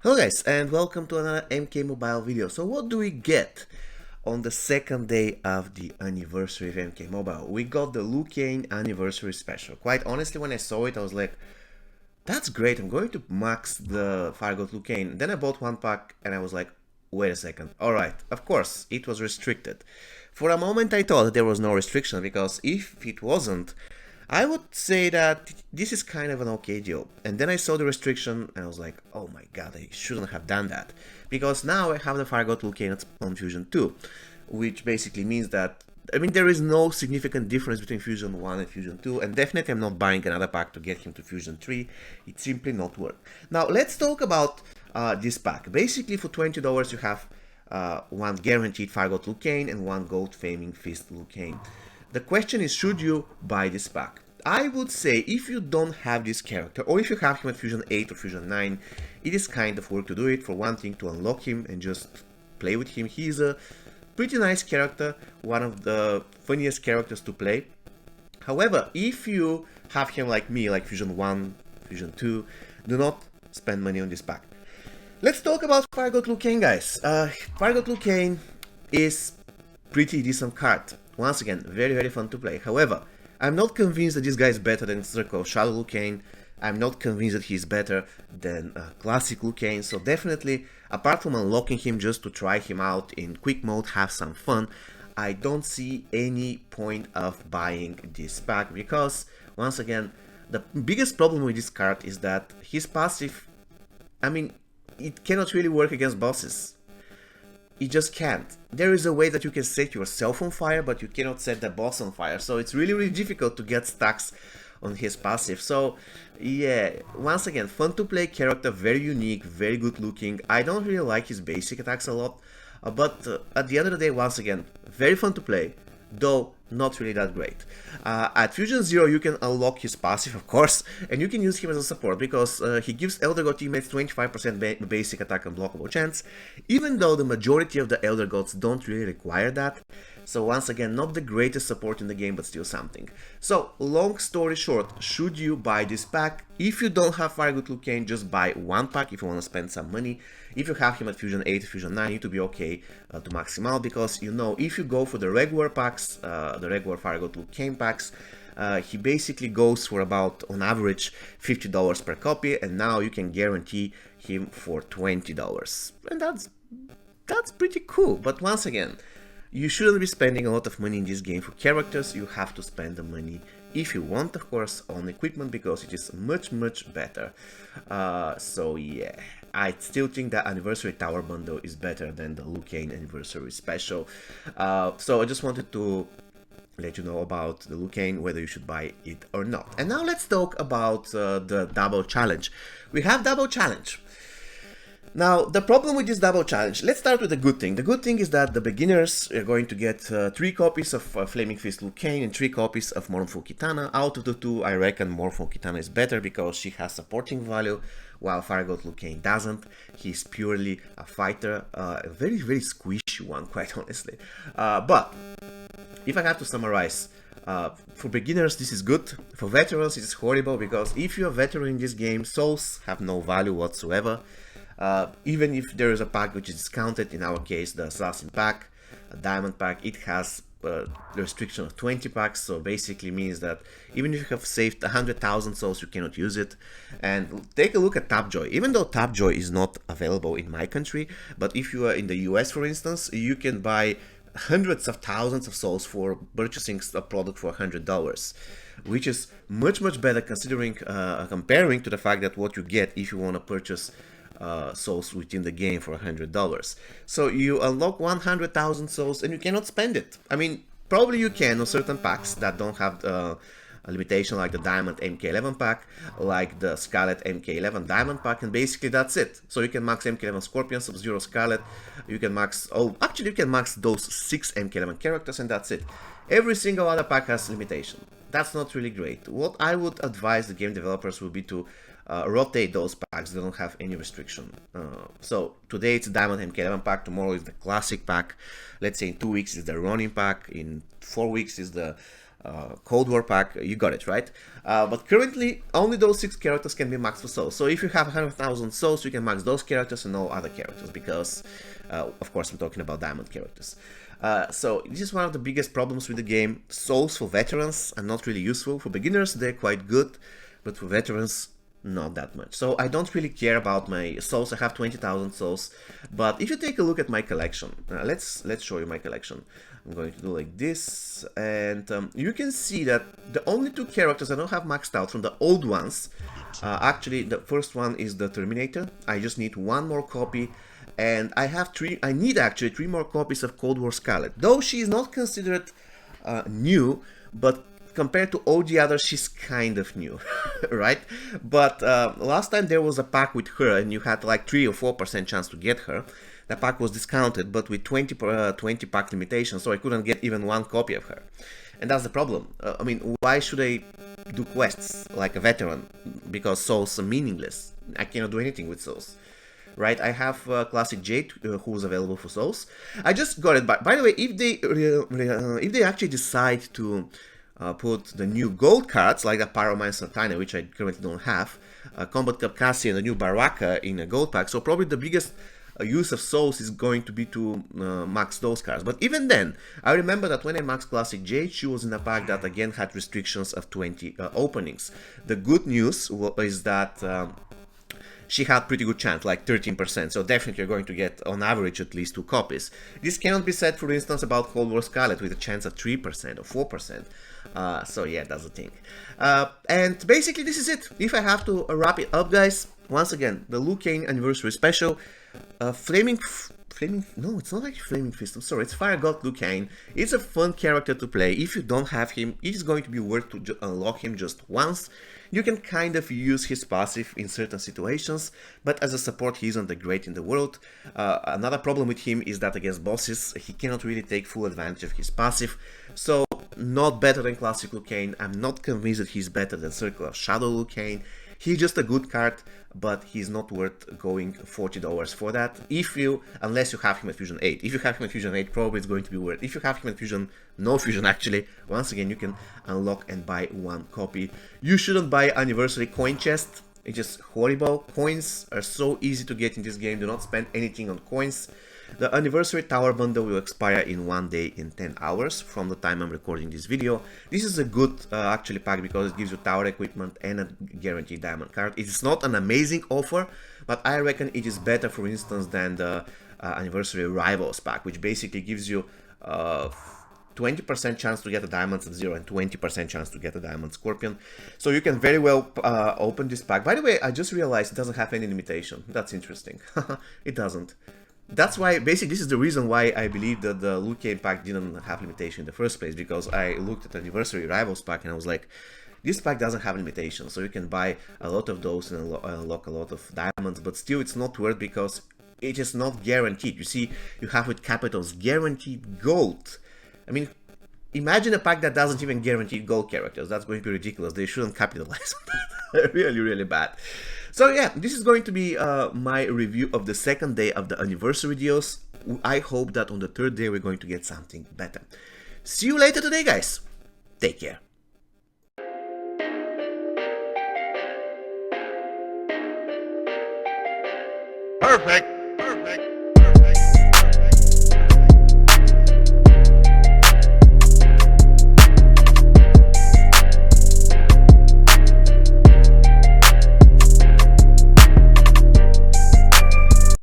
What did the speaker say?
Hello guys and welcome to another MK Mobile video. So what do we get on the second day of the anniversary of MK Mobile? We got the Liu Kang anniversary special. Quite honestly, when I saw it I was like, that's great, I'm going to max the Fire God Liu Kang. Then I bought one pack and I was like, wait a second, alright, of course it was restricted. For a moment I thought there was no restriction, because if it wasn't, I would say that this is kind of an okay deal. And then I saw the restriction and I was like, oh my god, I shouldn't have done that. Because now I have the Fire God Liu Kang on Fusion 2, which basically means that, I mean, there is no significant difference between Fusion 1 and Fusion 2, and definitely I'm not buying another pack to get him to Fusion 3. It's simply not worth. Now let's talk about this pack. Basically for $20 you have one guaranteed Fire God Liu Kang and one Gold Flaming Fist Liu Kang. The question is, should you buy this pack? I would say if you don't have this character, or if you have him at Fusion 8 or Fusion 9, it is kind of work to do it. For one thing, to unlock him and just play with him. He's a pretty nice character, one of the funniest characters to play. However, if you have him like me, like Fusion 1, Fusion 2, do not spend money on this pack. Let's talk about Fire God Liu Kang, guys. Fire God Liu Kang is pretty decent card. Once again, very fun to play. However, I'm not convinced that this guy is better than Circle of Shadow Liu Kang. I'm not convinced that he's better than Classic Liu Kang. So definitely, apart from unlocking him just to try him out in quick mode, have some fun, I don't see any point of buying this pack, because once again, the biggest problem with this card is that his passive, I mean, it cannot really work against bosses. You just can't. There is a way that you can set yourself on fire, but you cannot set the boss on fire. So it's really difficult to get stacks on his passive. So yeah, once again, fun to play character, very unique, very good looking. I don't really like his basic attacks a lot, but at the end of the day, once again, very fun to play, though not really that great. At Fusion 0 you can unlock his passive, of course, and you can use him as a support, because he gives Elder God teammates 25% basic attack unblockable chance, even though the majority of the Elder Gods don't really require that. So once again, not the greatest support in the game, but still something. So long story short, should you buy this pack? If you don't have Fire God Liu Kang, just buy one pack if you want to spend some money. If you have him at Fusion 8, Fusion 9, you need to be okay to max him out, because you know, if you go for the regular packs, the regular Fire God Liu Kang packs, he basically goes for about, on average, $50 per copy, and now you can guarantee him for $20. And that's pretty cool. But once again, you shouldn't be spending a lot of money in this game for characters. You have to spend the money, if you want, of course, on equipment, because it is much better. So yeah, I still think that Anniversary Tower Bundle is better than the Liu Kang Anniversary Special. So I just wanted to let you know about the Liu Kang, whether you should buy it or not. And now let's talk about the double challenge. We have double challenge. Now, the problem with this double challenge, let's start with the good thing. The good thing is that the beginners are going to get 3 copies of Flaming Fist Liu Kang and 3 copies of Mournful Kitana. Out of the 2, I reckon Mournful Kitana is better, because she has supporting value, while Fire God Liu Kang doesn't. He's purely a fighter, a very squishy one, quite honestly. But if I have to summarize, for beginners this is good. For veterans it is horrible, because if you're a veteran in this game, souls have no value whatsoever. Even if there is a pack which is discounted, in our case the Assassin pack, a Diamond pack, it has the restriction of 20 packs, so basically means that even if you have saved 100,000 souls, you cannot use it. And take a look at Tapjoy. Even though Tapjoy is not available in my country, but if you are in the US, for instance, you can buy hundreds of thousands of souls for purchasing a product for $100, which is much better, considering comparing to the fact that what you get if you want to purchase souls within the game for $100. So you unlock 100,000 souls and you cannot spend it. I mean, probably you can on certain packs that don't have a limitation, like the Diamond MK11 pack, like the Scarlet MK11 Diamond pack, and basically that's it. So you can max MK11 Scorpion, Sub-Zero, Scarlet, you can max, oh, actually you can max those 6 MK11 characters, and that's it. Every single other pack has limitation. That's not really great. What I would advise the game developers would be to rotate those packs. They don't have any restriction. So today it's Diamond MK11 pack, tomorrow is the Classic pack, let's say in 2 weeks is the Ronin pack, in 4 weeks is the Cold War pack, you got it, right? But currently, only those 6 characters can be maxed for souls. So if you have 100,000 souls, you can max those characters and no other characters, because, of course, I'm talking about diamond characters. So this is one of the biggest problems with the game. Souls for veterans are not really useful. For beginners, they're quite good, but for veterans, not that much. So I don't really care about my souls. I have 20,000 souls. But if you take a look at my collection, let's show you my collection. I'm going to do like this, and you can see that the only 2 characters I don't have maxed out from the old ones, actually the first one is the Terminator. I just need 1 more copy, and I need actually 3 more copies of Cold War Scarlet. Though she is not considered new, but compared to all the others, she's kind of new, right? But last time there was a pack with her, and you had like 3 or 4% chance to get her. The pack was discounted, but with 20 pack limitation, so I couldn't get even 1 copy of her. And that's the problem. I mean, why should I do quests like a veteran? Because souls are meaningless. I cannot do anything with souls. Right, I have Classic Jade, who's available for souls. I just got it. By the way, if they actually decide to put the new gold cards, like the Pyromancer Tiny, which I currently don't have, Combat Cup Cassie and the new Baraka in a gold pack, so probably the biggest use of souls is going to be to max those cards. But even then, I remember that when I maxed Classic Jade, she was in a pack that again had restrictions of 20 openings. The good news is that she had pretty good chance, like 13%, so definitely you're going to get, on average, at least 2 copies. This cannot be said, for instance, about Cold War Scarlet with a chance of 3% or 4%. So yeah, that's the thing. And basically this is it. If I have to wrap it up, guys, once again, the Liu Kang Anniversary Special, no, it's not like Flaming Fist, I'm sorry, it's Fire God Liu Kang. It's a fun character to play. If you don't have him, it is going to be worth to unlock him just once. You can kind of use his passive in certain situations, but as a support he isn't the great in the world. Another problem with him is that against bosses he cannot really take full advantage of his passive, so not better than Classic Liu Kang. I'm not convinced that he's better than Circle of Shadow Liu Kang. He's just a good card, but he's not worth going $40 for that, unless you have him at Fusion 8. If you have him at Fusion 8, probably it's going to be worth. If you have him at Fusion, no Fusion actually, once again you can unlock and buy 1 copy. You shouldn't buy Anniversary Coin Chest, it's just horrible. Coins are so easy to get in this game, do not spend anything on coins. The Anniversary Tower Bundle will expire in 1 day in 10 hours from the time I'm recording this video. This is a good actually pack because it gives you tower equipment and a guaranteed diamond card. It is not an amazing offer, but I reckon it is better, for instance, than the Anniversary Rivals pack, which basically gives you 20% chance to get a Diamond Sub-Zero and 20% chance to get a Diamond Scorpion. So you can very well open this pack. By the way, I just realized it doesn't have any limitation. That's interesting. It doesn't. That's why, basically, this is the reason why I believe that the Liu Kang pack didn't have limitation in the first place, because I looked at the Anniversary Rivals pack and I was like, this pack doesn't have limitations, so you can buy a lot of those and unlock a lot of diamonds, but still it's not worth because it is not guaranteed. You see, you have with capitals guaranteed gold. I mean, imagine a pack that doesn't even guarantee gold characters. That's going to be ridiculous. They shouldn't capitalize on that. Really, really bad. So yeah, this is going to be my review of the second day of the anniversary deals. I hope that on the third day we're going to get something better. See you later today, guys. Take care. Perfect.